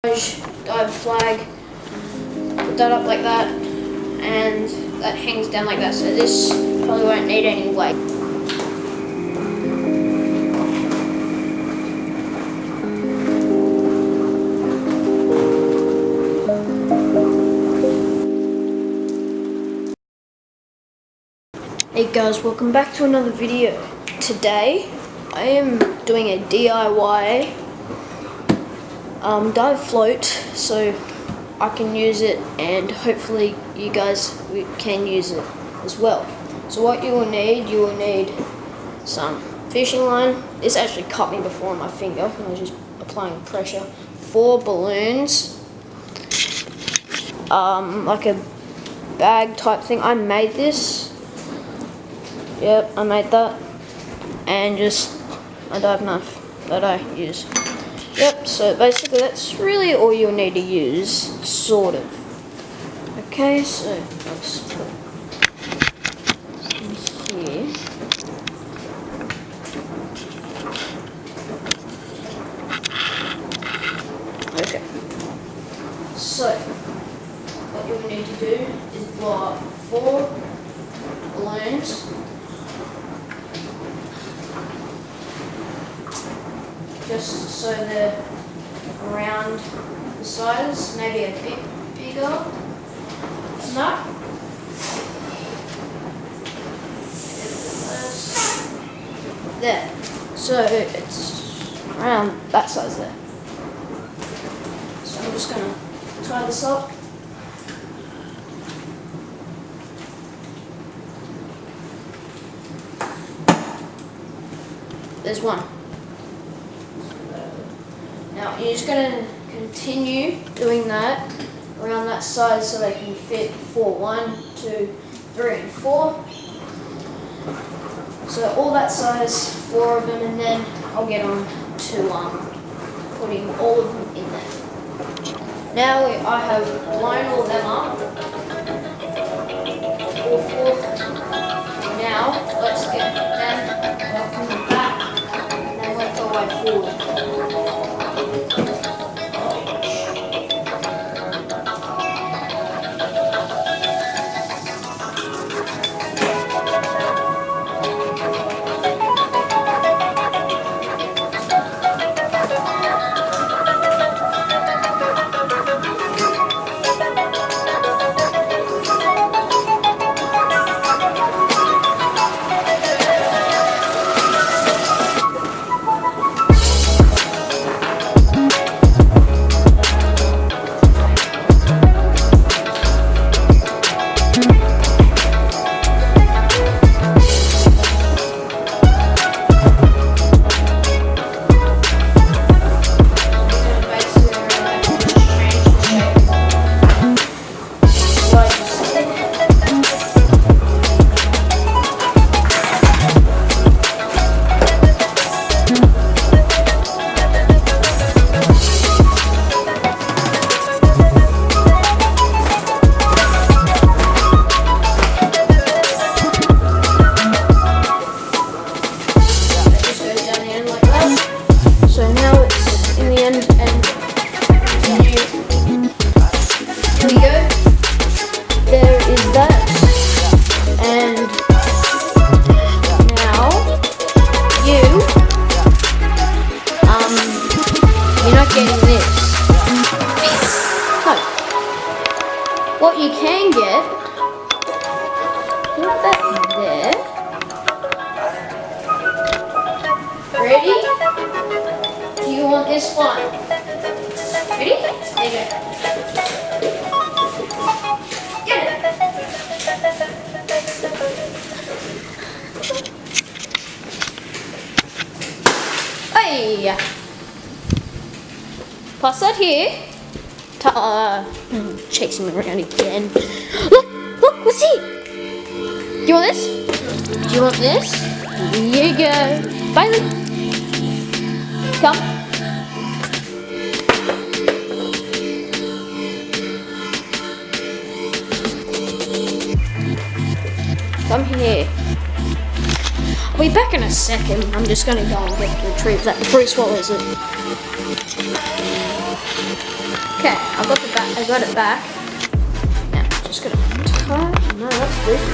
Dive flag, put that up like that, and that hangs down like that, so this probably won't need any weight. Hey guys, welcome back to another video. Today I am doing a DIY dive float, so I can use it and hopefully you guys can use it as well. So what you will need some fishing line. This actually cut me before on my finger when I was just applying pressure. 4 balloons, like a bag type thing. I made this. Yep, I made that, and just a dive knife that I use. Yep, so basically that's really all you'll need to use, sort of. Okay, so I'll just put in here. Okay, so what you'll need to do is blow up 4 balloons. Just so they're around the size, maybe a bit bigger than that. There. So it's around that size there. So I'm just going to tie this up. There's one. Now you're just going to continue doing that around that size so they can fit 4. 1, 2, 3, and 4. So all that size, 4 of them, and then I'll get on to putting all of them in there. Now I have blown all of them up, all 4. Now let's get them from the back and then work our way forward. What you can get, put that there. Ready? Do you want this one? Ready? There you go. Get it. Hey! Pass that here. Chasing me around again. Look, what's he? Do you want this? Do you want this? Here you go. Bailey. Come. Come here. I'll be back in a second. I'm just going to go and retrieve that before he swallows it. Okay, I got it back. Now, just gonna tie. No, that's loose.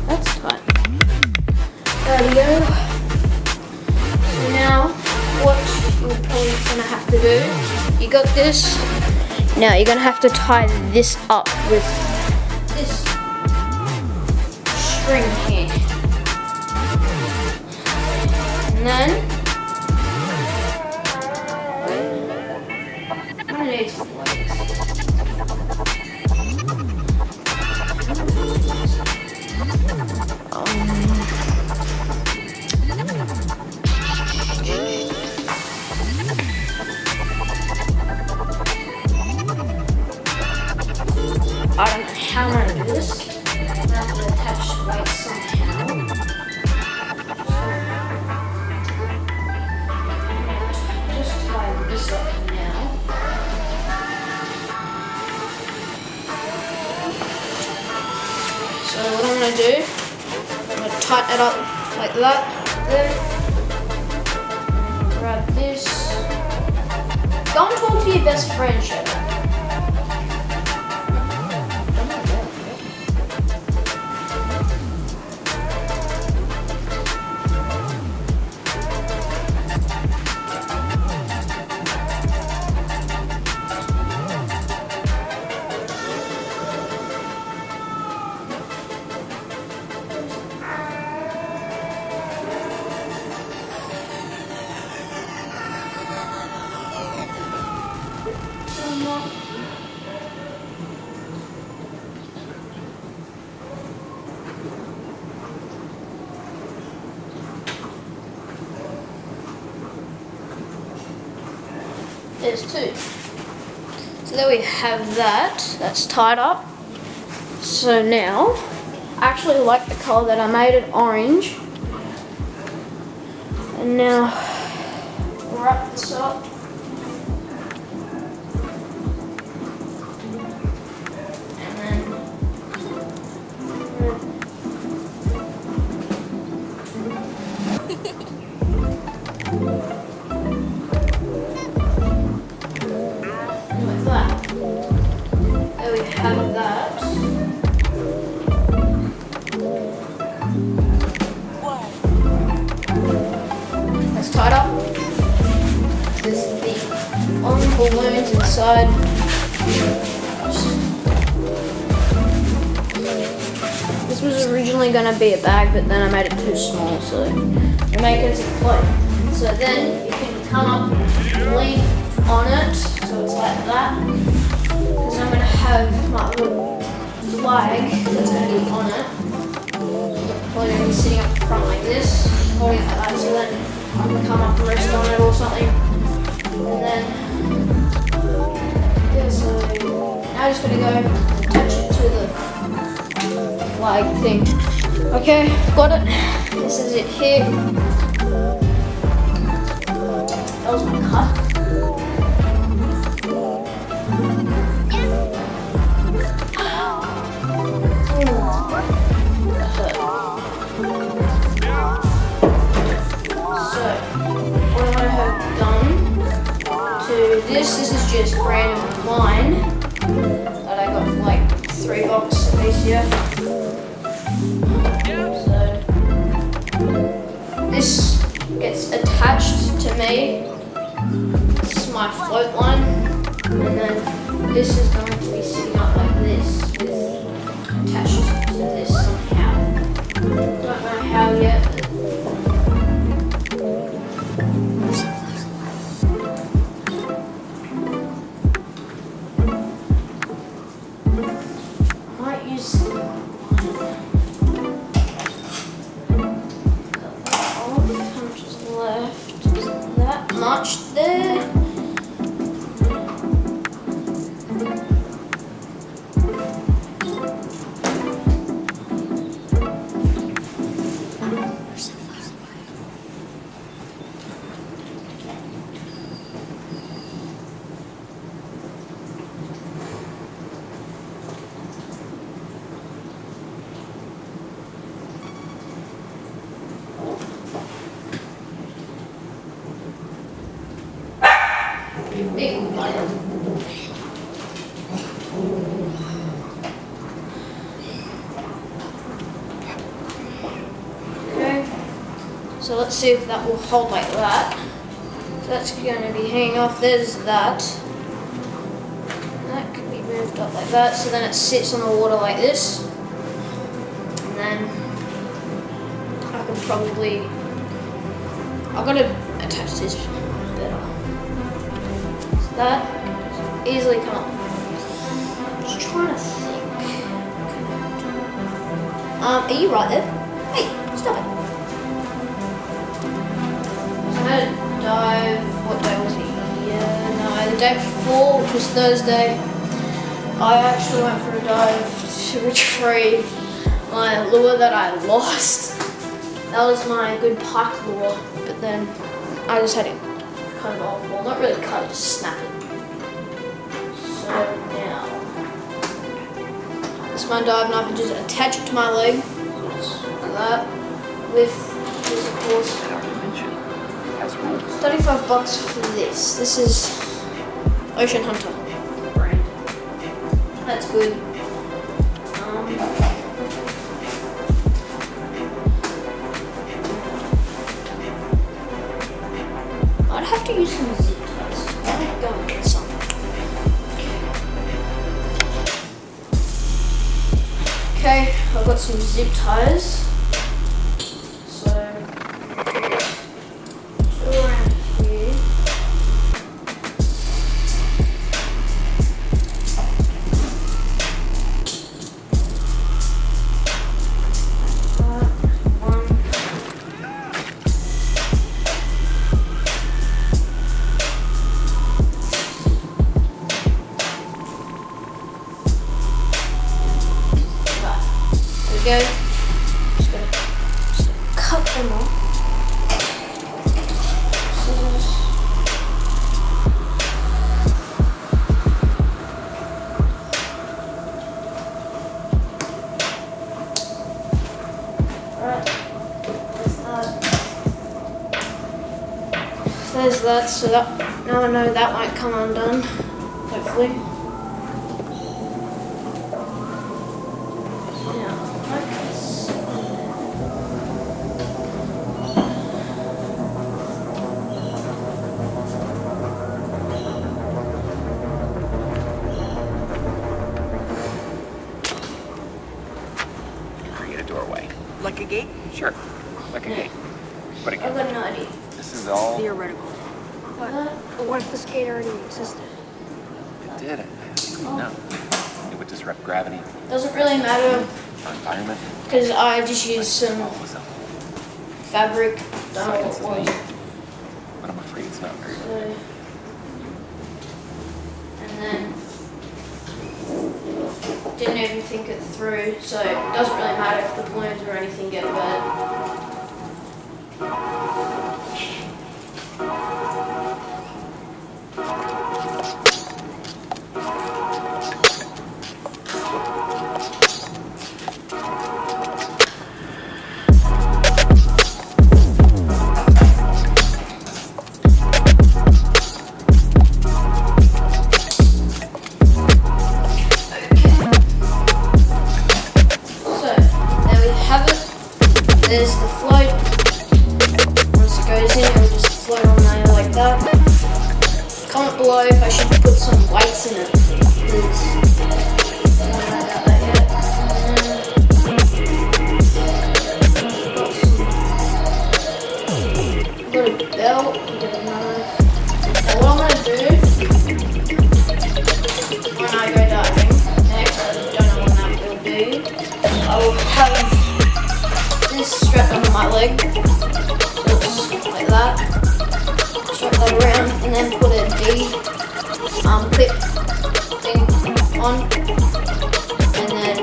That's tight. There we go. So now, what you're probably gonna have to do, you got this. Now you're gonna have to tie this up with this string here. And then, I'm gonna need some weights. I don't know how I'm gonna do this. I'm gonna have to attach weights somehow. Just tie this up for now. So what I'm gonna do, I'm gonna tighten it up like that. Then grab this. Go and talk to your best friend, Shadow. There's two. So there we have that. That's tied up. So now, I actually like the color that I made it orange. And now, wrap this up. And then, like that. There we have that. That's tied up. There's the orange balloons inside. This was originally going to be a bag, but then I made it too small, so I make it as a float. So then you can come up and lean on it, so it's like that. Because I'm going to have my little flag that's going to be on it. Probably going to be sitting up front like this, holding it like that, so then I can come up and rest on it or something. And then, yeah, so now I'm just going to go attach it to the flag thing. Okay, got it. This is it here. That was my cut. This is just random line that I got for like $3 a piece here. So this gets attached to me. This is my float line, and then this is going to be sitting up like this, attached to this somehow. Don't know how yet. Much there. Big one. So let's see if that will hold like that. So that's going to be hanging off. There's that. That can be moved up like that. So then it sits on the water like this. And then I can probably, I've got to attach this better. So that easily come off. Just trying to think. Are you right there? Hey, stop it. So I had a dive, what day was it? Yeah, no, the day before, which was Thursday, I actually went for a dive to retrieve my lure that I lost. That was my good pike lure, but then I just had to cut it off. Well, not really cut it, just snap it. So now, this is my dive knife, and just attach it to my leg, like that, with this of course. 35 bucks for this. This is Ocean Hunter brand. That's good. I'd have to use some zip ties. I'm going to get some. Okay, I've got some zip ties. So, go around here. Go. Just gonna cut them off. Scissors. Alright. There's that. So that now I know that won't come undone. Hopefully. Doorway. Like a gate? Sure, like a gate. But I've again, got no idea. this is all. Theoretical. But what if the skate already existed? It did. No, it would disrupt gravity, Doesn't really matter our environment. because I just used some All was up. fabric. Don't know Science what is it was. neat, but I'm afraid it's not very good. So, and then didn't even think it through, so it doesn't really matter if the balloons or anything get wet. There's the float. Once it goes in, it will just float on there like that. Comment below if I should put some weights in it. Because I don't know about that yet. Got a belt. Got a knife. Now what I'm gonna do when I go diving next, I don't know when that will be. I will have this strap under my leg, so it's like that. Strap that around, and then put a D clip thing on, and then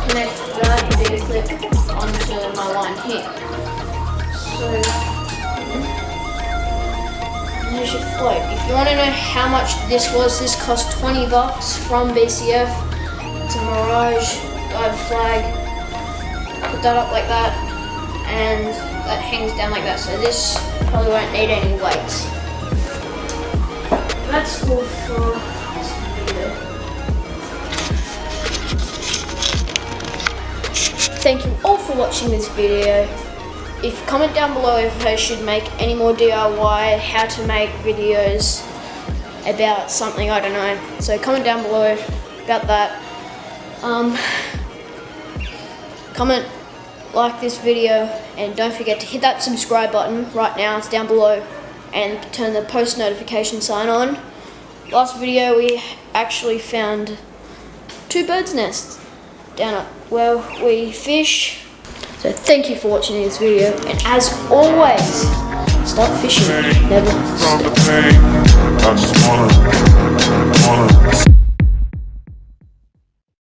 connect that D clip onto my line here. So there's your float. If you want to know how much this was, this cost 20 bucks from BCF. It's a Mirage dive flag. Put that up like that, and that hangs down like that, so this probably won't need any weights. That's all for this video. Thank you all for watching this video. if comment down below if I should make any more DIY, how to make videos about something, I don't know. So comment down below about that. Comment, like this video, and don't forget to hit that subscribe button right now, it's down below, and turn the post notification sign on. Last video we actually found 2 birds' nests down at where we fish. So thank you for watching this video, and as always, start fishing, never stop. I just wanna